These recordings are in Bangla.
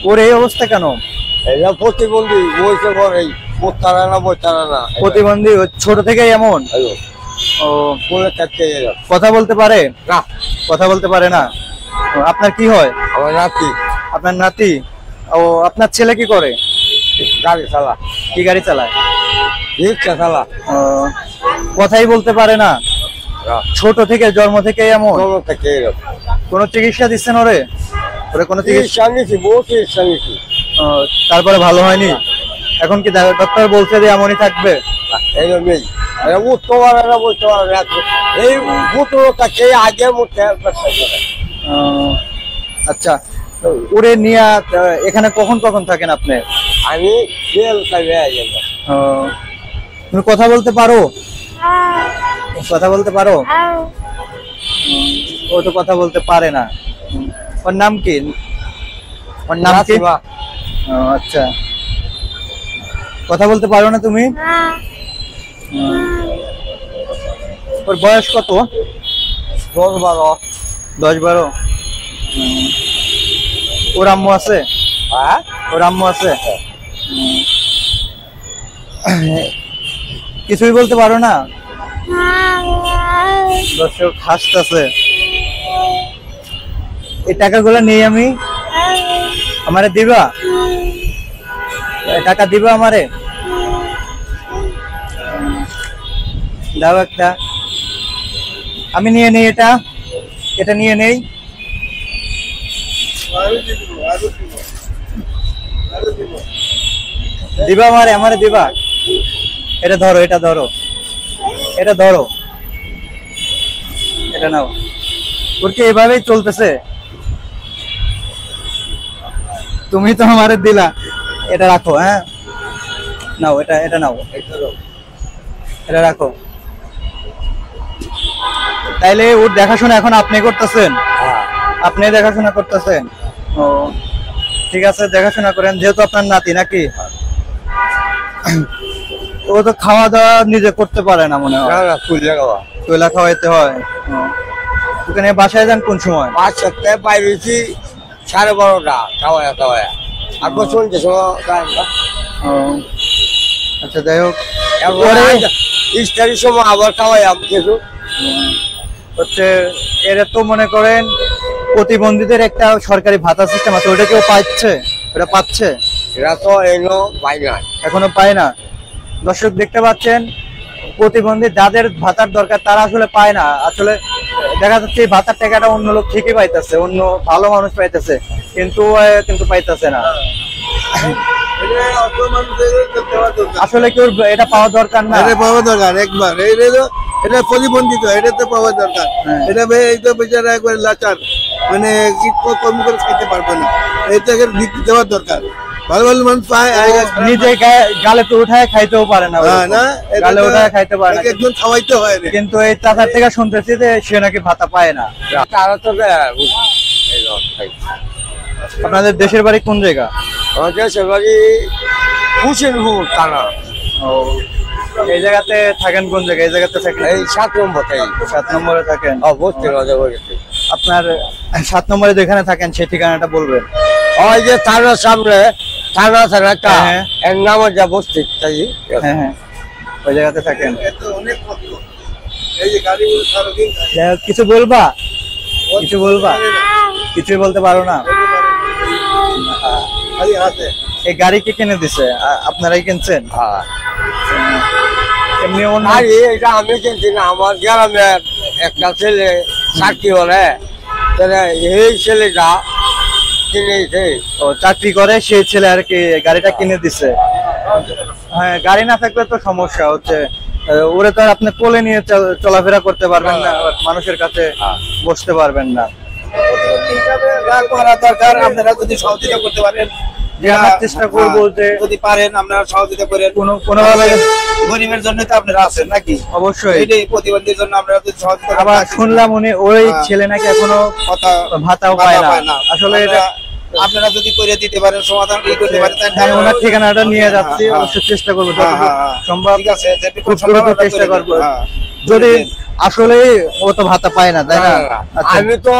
ওর এই অবস্থা কেন? এটা প্রতিবন্ধী বইতে পড়ে পোতারা না বইতারা না প্রতিবন্ধী ছোট থেকেই এমন? ও কথা বলতে পারে না? কথা বলতে পারে না। আপনার কি হয়? আমার নাতি। আপনার নাতি? ও আপনার ছেলে কি করে? গাড়ি চালা। কি গাড়ি চালায়? রিক্সা চালা। কথাই বলতে পারে না? ছোট থেকে জন্ম থেকে এমন? কোনো চিকিৎসা দিচ্ছেন ওরে? ওরে কোনো চিকিৎসা নিচ্ছি, বহু চিকিৎসা নিচ্ছি। তারপরে ভালো হয়নি? এখন কি ডক্টর বলছে যে এমনই থাকবে? এইরকমই উঠতে পারে না, বলতে পারে না, এই বুটটা খেয়ে আগে মুখে। আচ্ছা, ওরে নিয়ে এখানে কখন কখন থাকেন আপনি? আমি তুমি কথা বলতে পারো? কথা বলতে পারো? ও তো কথা বলতে পারে না। ওর নাম কি? ওর নাম কি? আচ্ছা, কথা বলতে পারো না তুমি? ওর বয়স কত? 10-12। 10-12। ওর আম্মু আছে? হ্যাঁ, ওর আম্মু আছে। কিছুই বলতে পারো না? দর্শক হাসতেছে। এই টাকাগুলো নেই আমি, আমারে দিবা? টাকা দিবা আমারে? দাও একটা, আমি নিয়ে নেই। এটা নিয়ে নেই। দিবা আমারে দিবা? এটা ধরো, এটা ধরো, এটা ধরো, এটা নাও। ওর কি এভাবেই চলতেছে? তুমি তো আমারে দিলা, এটা রাখো। হ্যাঁ, নাও, এটা নাও, এটা রাখো। তাইলে ওর দেখাশোনা এখন আপনি করতেছেন? আপনি দেখাশোনা করতেছেন? ও ঠিক আছে, দেখাশোনা করেন, যেহেতু আপনার নাতি নাকি। ও তো খাওয়া দাওয়া নিজে করতে পারে না মনে হয়? তুলা খাওয়াইতে হয়। ওখানে বাসায় যান কোন সময়? 5-7টায় বাইরেছি, 12:30 খাওয়া আর চলছে সময়। আচ্ছা, যাই হোক, ইস্টারির সময় আবার খাওয়াই কিছু হচ্ছে। এরা তো মনে করেন প্রতিবন্ধীদের একটা সরকারি ভাতা সিস্টেম আছে, ওটা কেউ পাচ্ছে? ওটা পাচ্ছে? এরা তো এলো পাই না, এখনো পায় না। দর্শক দেখতে পাচ্ছেন, প্রতিবন্ধী যাদের ভাতার দরকার তারা আসলে পায় না। আসলে দেখা যাচ্ছে এই ভাতার টাকাটা অন্য লোক ঠিকই পাইতেছে, অন্য ভালো মানুষ পাইতেছে, কিন্তু পাইতেছে না। আসলে কেউ এটা পাওয়া দরকার না? এটা পাওয়া দরকার একবার। এটা প্রতিবন্ধী তো, এটা তো পাওয়া দরকার। এটা এই তো বেচারা একবার লাচার, মানে কর্ম করে খেতে পারবে না, এটা দেওয়ার দরকার। ভালো ভালো মানুষ পায়, নিজে গালে তো উঠায় খাইতেও পারে না, গালে উঠায় খাইতে পারে না, একজন খাওয়াইতে হয়। কিন্তু এই চাচার থেকে শুনতেছি যে সে নাকি ভাতা পায় না। তারা তো আপনাদের দেশের বাড়ি কোন জায়গা? আমাদের দেশের বাড়ি হুসেনপুর থানা। এই জায়গাতে থাকেন কোন জায়গায়? এই জায়গাতে থাকেন এই 7 নম্বর। 7 নম্বরে থাকেন? আপনার 7 নম্বরে যেখানে থাকেন সেই ঠিকানাটা বলবেন? ওই যে থানার সামনে, থানা একটা এর নাম যা বস্তি, তাই। হ্যাঁ, ওই জায়গাতে থাকেন। কিছু বলবা? কিছু বলবা? কিছুই বলতে পারো না? এই গাড়ি কে কিনে দিছে? আপনারাই কিনছেন? এমনি এটা আমি কিনছি না, আমার গ্রামের একটা ছেলে চাকরি করে, এই ছেলেটা কিনেছে। ও চাকরি করে, সেই ছেলে আর কি গাড়িটা কিনে দিছে। হ্যাঁ, গাড়ি না থাকলে তো সমস্যা হচ্ছে। ওরে তো আপনি কোলে নিয়ে চলাফেরা করতে পারবেন না, মানুষের কাছে বসতে পারবেন না। দরকার, আপনারা যদি সহযোগিতা করতে পারেন, চেষ্টা করবো যে যদি পারেন আপনারা সহযোগিতা করেন। কোনোভাবে গরিবের জন্য তো আপনারা আছেন নাকি? অবশ্যই, এটাই প্রতিবন্ধীর জন্য আপনারা যদি সহযোগিতা। আবার শুনলাম উনি ওই ছেলে নাকি এখনো ভাতাও পায় না। আসলে এটা আপনারা যদি করে দিতে পারেন, সমাধান করতে পারেন, আমি ওনার ঠিকানাটা নিয়ে যাচ্ছি, অবশ্যই চেষ্টা করবো, সম্ভব ঠিক আছে, খুব দ্রুত চেষ্টা করবো। যদি আসলে ও তো ভাতা পায় না, তাই না? আচ্ছা। আমি তো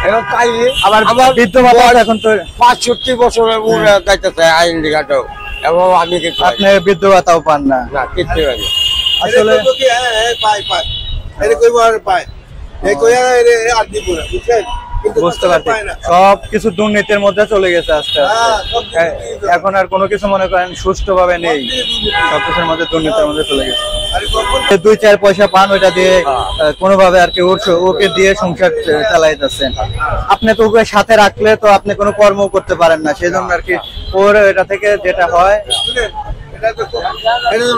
এটা পাইনি। আবার আমার বৃদ্ধ ভাতা তো এখন তো 65 বছরের উপরে যাইতেছে আইন দিঘাটাও, এবং আমি কিছু পাই আপনি বৃদ্ধ ভাতাও পান না না, কিচ্ছু পাই না। আসলে। এটা কইবো কি, হ্যাঁ পায় পায়, এটা কইবো আর পায়, এই কইয়া আর দিব না, বুঝছেন? কিন্তু বুঝতে পারছি পায় না। সবকিছু দুর্নীতির মধ্যে চলে গেছে আস্তে আস্তে। হ্যাঁ, সব এখন আর কোনো কিছু মনে করেন সুষ্ঠু ভাবে নেই, সবকিছুর মধ্যে দুর্নীতির মধ্যে চলে গেছে। আরে কখন যে 2-4 পয়সা পান ওইটা দিয়ে কোনোভাবে আর কি ওকে দিয়ে সংসার চালাইতেছেন। আপনি তো ওকে সাথে রাখলে তো আপনি কোনো কর্ম করতে পারেন না, সেই জন্য আর কি ওর এটা থেকে যেটা হয়। শুনেন, এটা তো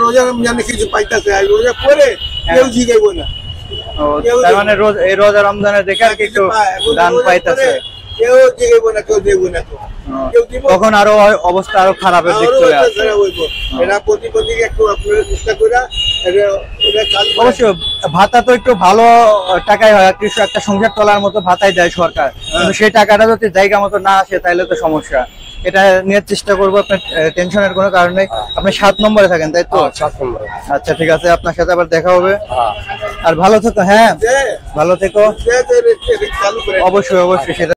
রোজা রমজানে কিছু পাইতাছে, আর রোজা পরে কেউ জিগাইব না। ও, তার মানে এই রোজা রমজানের দেখে আর কি একটু দান পাইতেছে। কেউ জিগাইব না, কেউ দেব না, কেউ দিব না। তখন আরো অবস্থা আরো খারাপের দিক আরো চলে একটা আসে। খারাপ হইবো। এরা প্রতিপদিকে একটু আপনারা চেষ্টা করে এটা চালু করেন। অবশ্যই ভাতা তো একটু ভালো টাকায় হয়, কিছু একটা সংসার চলার মতো ভাতাই দেয় সরকার, কিন্তু সেই টাকাটা যদি জায়গা মতো না আসে তাহলে তো সমস্যা। এটা নিয়ে চেষ্টা করবো, আপনার টেনশনের কোনো কারণ নেই। আপনি 7 নম্বরে থাকেন, তাই তো? 7 নম্বরে। আচ্ছা ঠিক আছে, আপনার সাথে আবার দেখা হবে। হ্যাঁ। আর ভালো থেকো। হ্যাঁ, যে ভালো থেকো। যে চালু করে অবশ্যই অবশ্যই সেটা